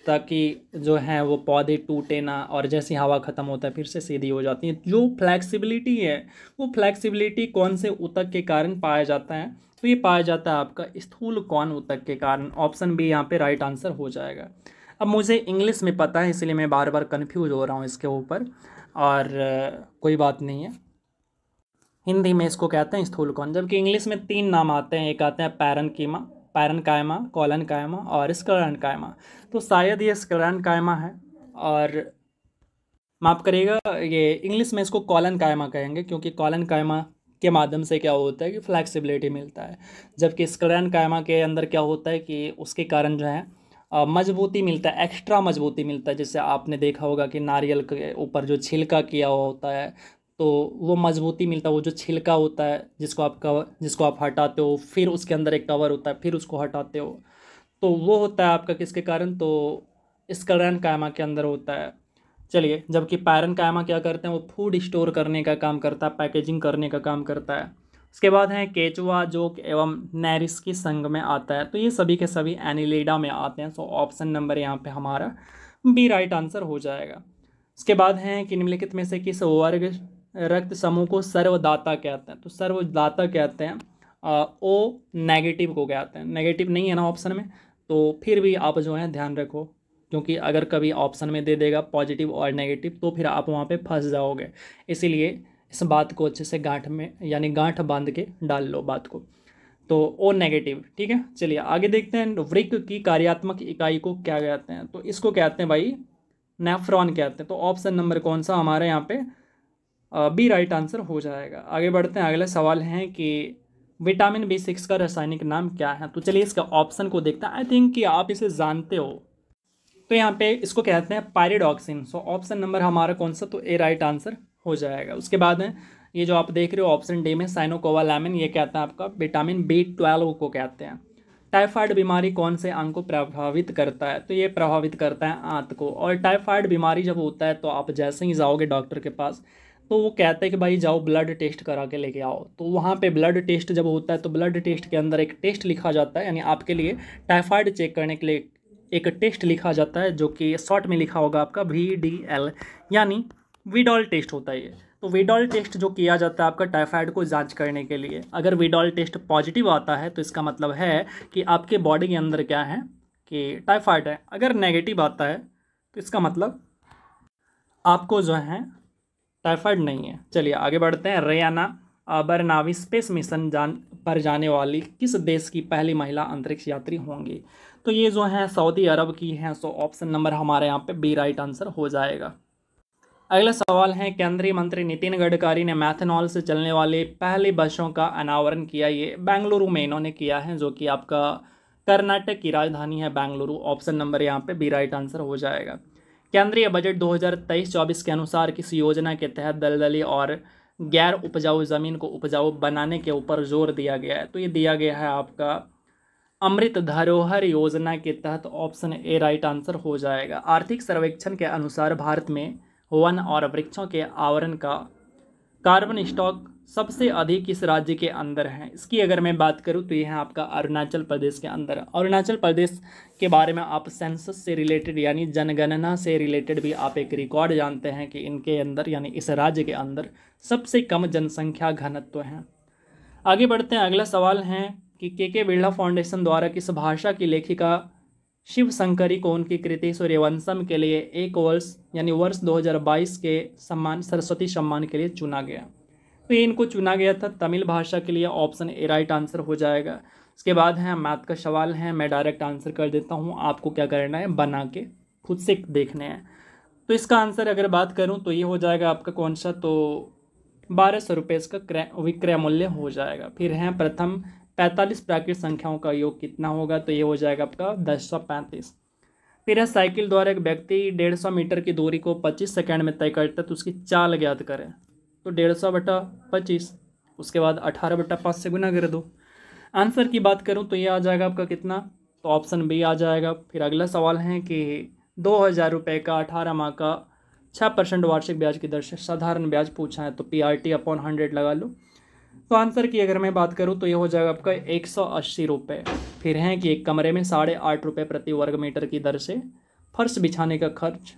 Speaker 1: ताकि जो है वो पौधे टूटे ना, और जैसी हवा ख़त्म होता है फिर से सीधी हो जाती है। जो फ्लैक्सिबिलिटी है वो फ्लैक्सिबिलिटी कौन से ऊतक के कारण पाया जाता है? तो ये पाया जाता है आपका स्थूल कौन ऊतक के कारण। ऑप्शन बी यहाँ पे राइट आंसर हो जाएगा। अब मुझे इंग्लिश में पता है इसलिए मैं बार बार कन्फ्यूज हो रहा हूँ इसके ऊपर, और कोई बात नहीं है। हिंदी में इसको कहते हैं स्थूल कौन, जबकि इंग्लिश में 3 नाम आते हैं। एक आते हैं पैरनकीमा, पैरनकाइमा, कॉलनकाइमा और स्क्लेरेनकाइमा। तो शायद ये स्क्लेरेनकाइमा है, और माफ़ करिएगा ये इंग्लिश में इसको कॉलनकाइमा कहेंगे, क्योंकि कॉलनकाइमा के माध्यम से क्या होता है कि फ्लैक्सिबिलिटी मिलता है, जबकि स्क्लेरेनकाइमा के अंदर क्या होता है कि उसके कारण जो है मजबूती मिलता है, एक्स्ट्रा मजबूती मिलता है। जैसे आपने देखा होगा कि नारियल के ऊपर जो छिलका किया हुआ होता है तो वो मजबूती मिलता है। वो जो छिलका होता है जिसको आप हटाते हो, फिर उसके अंदर एक कवर होता है, फिर उसको हटाते हो, तो वो होता है आपका किसके कारण? तो स्क्लेरेनकाइमा के अंदर होता है। चलिए, जबकि पैरेनकाइमा क्या करते हैं? वो फूड स्टोर करने का काम करता है, पैकेजिंग करने का काम करता है। उसके बाद है केचुआ, जोक एवं नेरिस्की संघ में आता है। तो ये सभी के सभी एनिलिडा में आते हैं। सो ऑप्शन नंबर यहाँ पे हमारा बी राइट आंसर हो जाएगा। उसके बाद है कि निम्नलिखित में से किस वर्ग रक्त समूह को सर्वदाता कहते हैं? तो सर्वदाता कहते हैं ओ नेगेटिव को कहते हैं। नेगेटिव नहीं है ना ऑप्शन में, तो फिर भी आप जो है ध्यान रखो, क्योंकि अगर कभी ऑप्शन में दे देगा पॉजिटिव और नेगेटिव तो फिर आप वहाँ पे फंस जाओगे। इसीलिए इस बात को अच्छे से गांठ में, यानी गांठ बांध के डाल लो बात को। तो ओ नेगेटिव, ठीक है। चलिए आगे देखते हैं। वृक्क की कार्यात्मक इकाई को क्या कहते हैं? तो इसको कहते हैं भाई नेफ्रॉन कहते हैं। तो ऑप्शन नंबर कौन सा हमारे यहाँ पे बी राइट आंसर हो जाएगा। आगे बढ़ते हैं। अगला सवाल है कि विटामिन B6 का रासायनिक नाम क्या है? तो चलिए इसका ऑप्शन को देखते हैं। आई थिंक कि आप इसे जानते हो। तो यहाँ पे इसको कहते हैं पायरिडॉक्सिन। सो ऑप्शन नंबर हमारा कौन सा? तो ए राइट आंसर हो जाएगा। उसके बाद है ये जो आप देख रहे हो ऑप्शन डी में साइनोकोवालामिन, ये कहता है आपका विटामिन B12 को कहते हैं। टाइफाइड बीमारी कौन से अंग को प्रभावित करता है? तो ये प्रभावित करता है आंत को। और टाइफाइड बीमारी जब होता है तो आप जैसे ही जाओगे डॉक्टर के पास तो वो कहते हैं कि भाई जाओ ब्लड टेस्ट करा के लेके आओ। तो वहाँ पे ब्लड टेस्ट जब होता है तो ब्लड टेस्ट के अंदर एक टेस्ट लिखा जाता है, यानी आपके लिए टाइफाइड चेक करने के लिए एक टेस्ट लिखा जाता है, जो कि शॉर्ट में लिखा होगा आपका VDL, यानी विडॉल टेस्ट होता है ये। तो विडॉल टेस्ट जो किया जाता है आपका टाइफाइड को जांच करने के लिए, अगर विडॉल टेस्ट पॉजिटिव आता है तो इसका मतलब है कि आपके बॉडी के अंदर क्या है कि टाइफाइड है। अगर नेगेटिव आता है तो इसका मतलब आपको जो है टाइफाइड नहीं है। चलिए आगे बढ़ते हैं। रेयाना बरनावी स्पेस मिशन पर जाने वाली किस देश की पहली महिला अंतरिक्ष यात्री होंगी? तो ये जो है सऊदी अरब की हैं। सो ऑप्शन नंबर हमारे यहाँ पे बी राइट आंसर हो जाएगा। अगला सवाल है, केंद्रीय मंत्री नितिन गडकरी ने मैथनॉल से चलने वाली पहली बसों का अनावरण किया। ये बेंगलुरु में इन्होंने किया है, जो कि आपका कर्नाटक की राजधानी है बेंगलुरु। ऑप्शन नंबर यहाँ पे बी राइट आंसर हो जाएगा। केंद्रीय बजट 2023-24 के अनुसार किस योजना के तहत दलदली और गैर उपजाऊ ज़मीन को उपजाऊ बनाने के ऊपर जोर दिया गया है? तो ये दिया गया है आपका अमृत धरोहर योजना के तहत। ऑप्शन ए राइट आंसर हो जाएगा। आर्थिक सर्वेक्षण के अनुसार भारत में वन और वृक्षों के आवरण का कार्बन स्टॉक सबसे अधिक किस राज्य के अंदर है? इसकी अगर मैं बात करूं तो यह है आपका अरुणाचल प्रदेश के अंदर। अरुणाचल प्रदेश के बारे में आप सेंसस से रिलेटेड यानी जनगणना से रिलेटेड भी आप एक रिकॉर्ड जानते हैं कि इनके अंदर यानी इस राज्य के अंदर सबसे कम जनसंख्या घनत्व है। आगे बढ़ते हैं। अगला सवाल है कि के बिरला फाउंडेशन द्वारा किस भाषा की लेखिका शिव शंकरी को उनकी कृति सूर्यवंशम के लिए एक वर्ष यानी वर्ष 2022 के सम्मान सरस्वती सम्मान के लिए चुना गया? तो ये इनको चुना गया था तमिल भाषा के लिए। ऑप्शन ए राइट आंसर हो जाएगा। इसके बाद है मैथ का सवाल है, मैं डायरेक्ट आंसर कर देता हूँ, आपको क्या करना है बना के खुद से देखने हैं। तो इसका आंसर अगर बात करूँ तो ये हो जाएगा आपका कौन सा, तो 1200 रुपये इसका विक्रय मूल्य हो जाएगा। फिर है प्रथम 45 प्राकृत संख्याओं का योग कितना होगा? तो ये हो जाएगा आपका 1035। फिर है साइकिल द्वारा एक व्यक्ति 150 मीटर की दूरी को 25 सेकंड में तय करता है, तो उसकी चाल ज्ञात करें। तो 150/25, उसके बाद 18/5 से गुना कर दो। आंसर की बात करूं तो ये आ जाएगा आपका कितना, तो ऑप्शन बी आ जाएगा। फिर अगला सवाल है कि 2000 रुपये का 18 माह का 6% वार्षिक ब्याज की दर से साधारण ब्याज पूछा है, तो PRT/100 लगा लो। तो आंसर की अगर मैं बात करूं तो ये हो जाएगा आपका 180 रुपये। फिर है कि एक कमरे में 8.5 रुपये प्रति वर्ग मीटर की दर से फर्श बिछाने का खर्च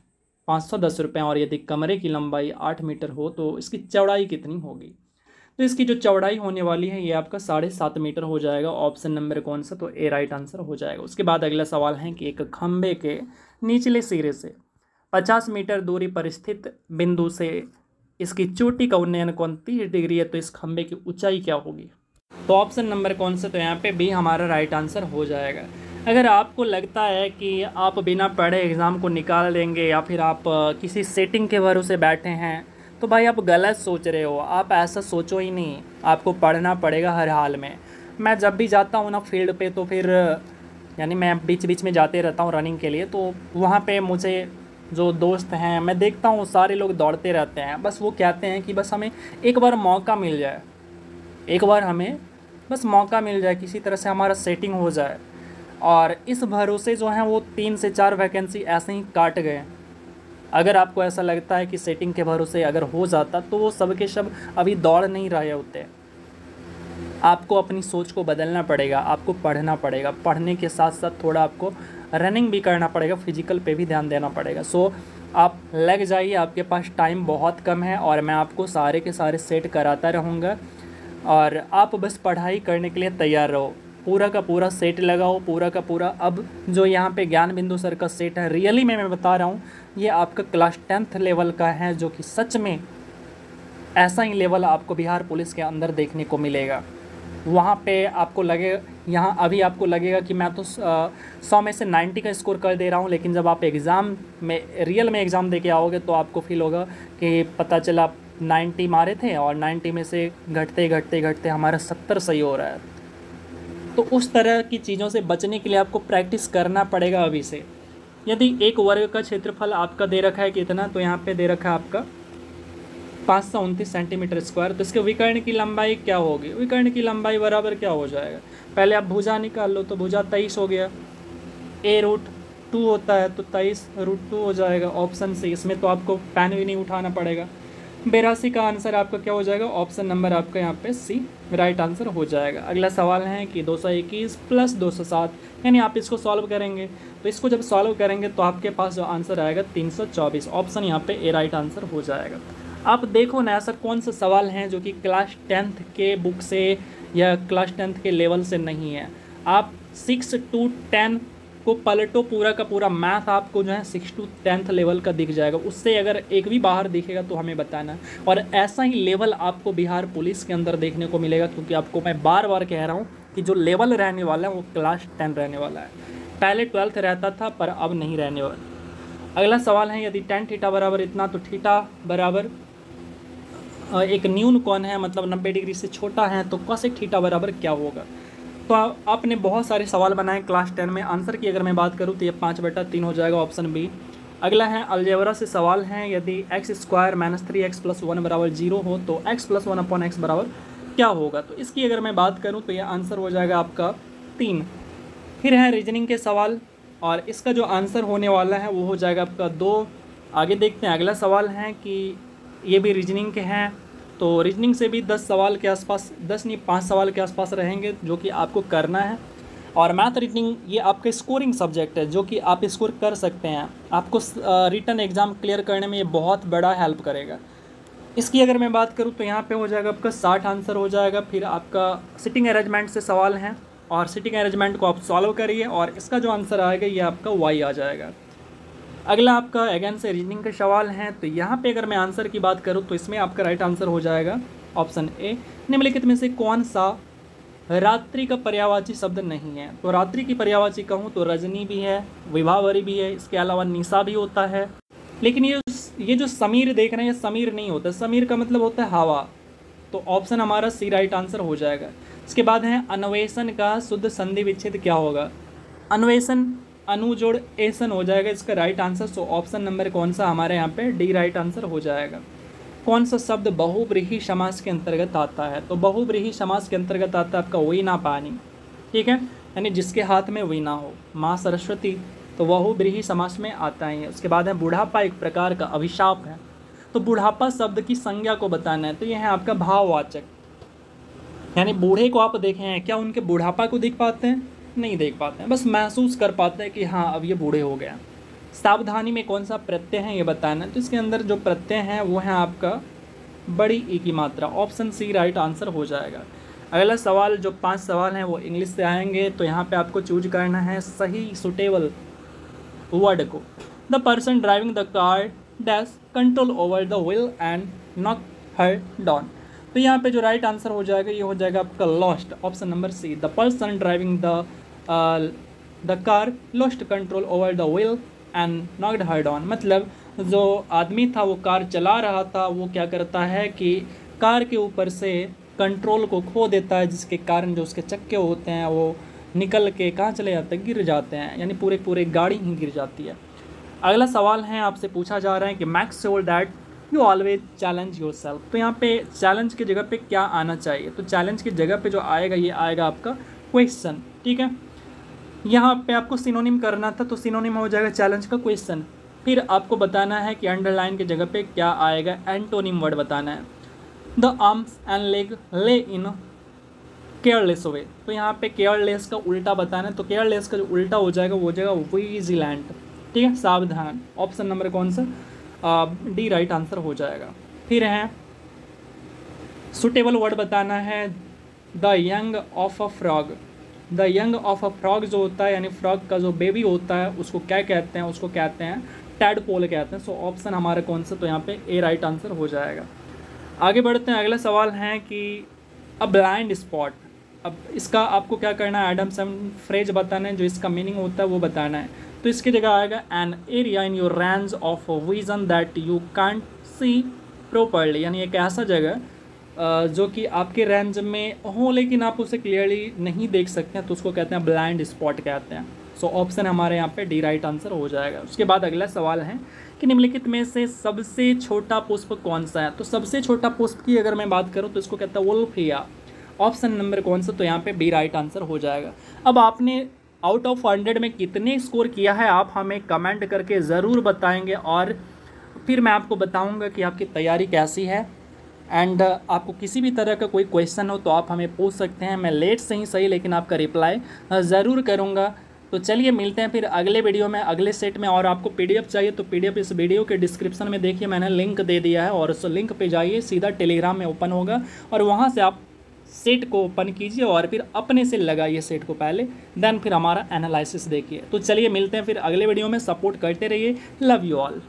Speaker 1: 510 रुपये, और यदि कमरे की लंबाई 8 मीटर हो तो इसकी चौड़ाई कितनी होगी? तो इसकी जो चौड़ाई होने वाली है ये आपका 7.5 मीटर हो जाएगा। ऑप्शन नंबर कौन सा, तो ए राइट आंसर हो जाएगा। उसके बाद अगला सवाल है कि एक खंभे के निचले सिरे से 50 मीटर दूरी पर स्थित बिंदु से इसकी चोटी का उन्नयन कोण 30 डिग्री है, तो इस खंभे की ऊंचाई क्या होगी? तो ऑप्शन नंबर कौन सा, तो यहाँ पे बी हमारा राइट आंसर हो जाएगा। अगर आपको लगता है कि आप बिना पढ़े एग्ज़ाम को निकाल देंगे या फिर आप किसी सेटिंग के भरोसे बैठे हैं, तो भाई आप गलत सोच रहे हो। आप ऐसा सोचो ही नहीं, आपको पढ़ना पड़ेगा हर हाल में। मैं जब भी जाता हूँ ना फील्ड पे, तो फिर यानी मैं बीच बीच में जाते रहता हूँ रनिंग के लिए, तो वहाँ पे मुझे जो दोस्त हैं मैं देखता हूँ सारे लोग दौड़ते रहते हैं। बस वो कहते हैं कि बस हमें एक बार मौका मिल जाए, एक बार हमें बस मौका मिल जाए, किसी तरह से हमारा सेटिंग हो जाए। और इस भरोसे जो है वो 3 से 4 वैकेंसी ऐसे ही काट गए। अगर आपको ऐसा लगता है कि सेटिंग के भरोसे अगर हो जाता तो वो सब के सब अभी दौड़ नहीं रहे होते। आपको अपनी सोच को बदलना पड़ेगा, आपको पढ़ना पड़ेगा, पढ़ने के साथ साथ थोड़ा आपको रनिंग भी करना पड़ेगा, फिजिकल पे भी ध्यान देना पड़ेगा। सो आप लग जाइए, आपके पास टाइम बहुत कम है और मैं आपको सारे के सारे सेट कराता रहूँगा और आप बस पढ़ाई करने के लिए तैयार रहो। पूरा का पूरा सेट लगाओ, पूरा का पूरा। अब जो यहाँ पे ज्ञान बिंदु सर का सेट है, रियली में मैं बता रहा हूँ, ये आपका क्लास 10th लेवल का है, जो कि सच में ऐसा ही लेवल आपको बिहार पुलिस के अंदर देखने को मिलेगा। वहाँ पे आपको लगेगा, यहाँ अभी आपको लगेगा कि मैं तो 100 में से 90 का स्कोर कर दे रहा हूँ, लेकिन जब आप एग्ज़ाम में रियल में एग्ज़ाम दे के आओगे तो आपको फील होगा कि पता चला 90 मारे थे और 90 में से घटते घटते घटते हमारा 70 सही हो रहा है। तो उस तरह की चीज़ों से बचने के लिए आपको प्रैक्टिस करना पड़ेगा अभी से। यदि एक वर्ग का क्षेत्रफल आपका दे रखा है कितना, तो यहाँ पे दे रखा है आपका 529 सेंटीमीटर स्क्वायर। तो इसके विकर्ण की लंबाई क्या होगी, विकर्ण की लंबाई बराबर क्या हो जाएगा, पहले आप भुजा निकाल लो, तो भुजा 23 हो गया, a√2 होता है तो 23√2 हो जाएगा ऑप्शन सी। इसमें तो आपको पेन भी नहीं उठाना पड़ेगा। 82 का आंसर आपका क्या हो जाएगा, ऑप्शन नंबर आपका यहाँ पे सी राइट आंसर हो जाएगा। अगला सवाल है कि 221 + 207, यानी आप इसको सॉल्व करेंगे, तो इसको जब सॉल्व करेंगे तो आपके पास जो आंसर आएगा 324, ऑप्शन यहाँ पे ए राइट आंसर हो जाएगा। आप देखो ना ऐसा कौन सा सवाल हैं जो कि क्लास 10th के बुक से या क्लास 10th के लेवल से नहीं है। आप 6 to 10 को पलटो, पूरा का पूरा मैथ आपको जो है 6 to 10th लेवल का दिख जाएगा। उससे अगर एक भी बाहर दिखेगा तो हमें बताना। और ऐसा ही लेवल आपको बिहार पुलिस के अंदर देखने को मिलेगा, क्योंकि आपको मैं बार बार कह रहा हूँ कि जो लेवल रहने वाला है वो क्लास 10 रहने वाला है। पहले 12th रहता था पर अब नहीं रहने वाला। अगला सवाल है, यदि tan थीटा बराबर इतना तो थीटा बराबर एक न्यून कोण है, मतलब 90 डिग्री से छोटा है, तो cosec थीटा बराबर क्या होगा। तो आपने बहुत सारे सवाल बनाए क्लास 10 में। आंसर की अगर मैं बात करूँ तो ये 5/3 हो जाएगा, ऑप्शन बी। अगला है अलजेब्रा से सवाल हैं, यदि x² - 3x + 1 बराबर 0 हो तो x + 1/x बराबर क्या होगा। तो इसकी अगर मैं बात करूँ तो यह आंसर हो जाएगा आपका 3। फिर है रीजनिंग के सवाल, और इसका जो आंसर होने वाला है वो हो जाएगा आपका 2। आगे देखते हैं। अगला सवाल है कि ये भी रीजनिंग के हैं, तो रीजनिंग से भी 10 सवाल के आसपास, 10 नहीं 5 सवाल के आसपास रहेंगे जो कि आपको करना है। और मैथ रीजनिंग ये आपका स्कोरिंग सब्जेक्ट है जो कि आप स्कोर कर सकते हैं। आपको रिटन एग्ज़ाम क्लियर करने में ये बहुत बड़ा हेल्प करेगा। इसकी अगर मैं बात करूँ तो यहाँ पे हो जाएगा आपका 60 आंसर हो जाएगा। फिर आपका सिटिंग अरेंजमेंट से सवाल हैं, और सिटिंग अरेंजमेंट को आप सॉल्व करिए और इसका जो आंसर आएगा ये आपका वाई आ जाएगा। अगला आपका अगेन से रीजनिंग के सवाल हैं, तो यहाँ पे अगर मैं आंसर की बात करूँ तो इसमें आपका राइट आंसर हो जाएगा ऑप्शन ए। निम्नलिखित में से कौन सा रात्रि का पर्यायवाची शब्द नहीं है। तो रात्रि की पर्यायवाची कहूँ तो रजनी भी है, विभावरी भी है, इसके अलावा निशा भी होता है। लेकिन ये जो समीर देख रहे हैं, ये समीर नहीं होता। समीर का मतलब होता है हवा, तो ऑप्शन हमारा सी राइट आंसर हो जाएगा। इसके बाद है अन्वेषण का शुद्ध संधि विच्छेद क्या होगा। अन्वेषण अनु जोड़ एसन हो जाएगा इसका right answer. So option number कौन सा हमारे यहाँ पे डी राइट आंसर हो जाएगा। कौन सा शब्द बहुव्रीहि समास के अंतर्गत आता है। तो बहुव्रीहि समास के अंतर्गत आता है आपका वीणा पानी, ठीक है, यानी जिसके हाथ में वीणा हो, माँ सरस्वती, तो बहुव्रीहि समास में आता है। उसके बाद है बुढ़ापा एक प्रकार का अभिशाप है। तो बुढ़ापा शब्द की संज्ञा को बताना है, तो यह है आपका भाववाचक, यानी बूढ़े को आप देखें हैं, क्या उनके बुढ़ापा को देख पाते हैं, नहीं देख पाते हैं, बस महसूस कर पाते हैं कि हाँ अब ये बूढ़े हो गए। सावधानी में कौन सा प्रत्यय है ये बताना है। तो इसके अंदर जो प्रत्यय हैं वो है आपका बड़ी ई की मात्रा, ऑप्शन सी राइट आंसर हो जाएगा। अगला सवाल, जो 5 सवाल हैं वो इंग्लिश से आएंगे, तो यहाँ पे आपको चूज करना है सही सुटेबल वर्ड को। The person driving the car dash control over the wheel and knock her down. तो यहाँ पे जो राइट आंसर हो जाएगा ये हो जाएगा आपका lost, option number C. The person driving the car lost control over the wheel and knocked her down. मतलब जो आदमी था वो कार चला रहा था, वो क्या करता है कि कार के ऊपर से कंट्रोल को खो देता है, जिसके कारण जो उसके चक्के होते हैं वो निकल के कहाँ चले जाते हैं, गिर जाते हैं, यानी पूरे गाड़ी ही गिर जाती है। अगला सवाल है, आपसे पूछा जा रहा है कि make sure that you always challenge your self. तो यहाँ पे चैलेंज की जगह पे क्या आना चाहिए। तो चैलेंज की जगह पे जो आएगा ये आएगा आपका क्वेश्चन, ठीक है। यहाँ पे आपको सिनोनिम करना था, तो सिनोनिम हो जाएगा चैलेंज का क्वेश्चन। फिर आपको बताना है कि अंडरलाइन की जगह पे क्या आएगा, एंटोनिम वर्ड बताना है। द आर्म्स एंड लेग ले इन केयरलेस वे। तो यहाँ पे केयरलेस का उल्टा बताना है, तो केयरलेस का जो उल्टा हो जाएगा वो हो जाएगा विजिलेंट, ठीक है, सावधान। ऑप्शन नंबर कौन सा, डी राइट आंसर हो जाएगा। फिर है सुटेबल वर्ड बताना है, the young of a frog. The young of a frog जो होता है, यानी फ्रॉग का जो बेबी होता है उसको क्या कहते हैं, उसको कहते हैं टैडपोल कहते हैं। सो ऑप्शन हमारा कौन सा, तो यहाँ पे ए राइट आंसर हो जाएगा। आगे बढ़ते हैं। अगला सवाल है कि अ ब्लाइंड स्पॉट। अब इसका आपको क्या करना है, एडम सैमुअल फ्रेज बताना है, जो इसका मीनिंग होता है वो बताना है। तो इसकी जगह आएगा an area in your range of vision that you can't see properly, यानी एक ऐसा जगह जो कि आपके रेंज में हो लेकिन आप उसे क्लियरली नहीं देख सकते हैं, तो उसको कहते हैं ब्लाइंड स्पॉट कहते हैं। सो ऑप्शन हमारे यहाँ पे डी राइट आंसर हो जाएगा। उसके बाद अगला सवाल है कि निम्नलिखित में से सबसे छोटा पुष्प कौन सा है। तो सबसे छोटा पुष्प की अगर मैं बात करूँ तो इसको कहता है वुल्फिया। ऑप्शन नंबर कौन सा, तो यहाँ पे बी राइट आंसर हो जाएगा। अब आपने आउट ऑफ 100 में कितने स्कोर किया है आप हमें कमेंट करके ज़रूर बताएंगे, और फिर मैं आपको बताऊंगा कि आपकी तैयारी कैसी है। एंड आपको किसी भी तरह का कोई क्वेश्चन हो तो आप हमें पूछ सकते हैं, मैं लेट से ही सही लेकिन आपका रिप्लाई ज़रूर करूंगा। तो चलिए मिलते हैं फिर अगले वीडियो में, अगले सेट में। और आपको पीडीएफ चाहिए तो पीडीएफ इस वीडियो के डिस्क्रिप्शन में देखिए मैंने लिंक दे दिया है, और उस लिंक पे जाइए, सीधा टेलीग्राम में ओपन होगा और वहाँ से आप सेट को ओपन कीजिए और फिर अपने से लगाइए सेट को पहले, देन फिर हमारा एनालिसिस देखिए। तो चलिए मिलते हैं फिर अगले वीडियो में, सपोर्ट करते रहिए। Love you all.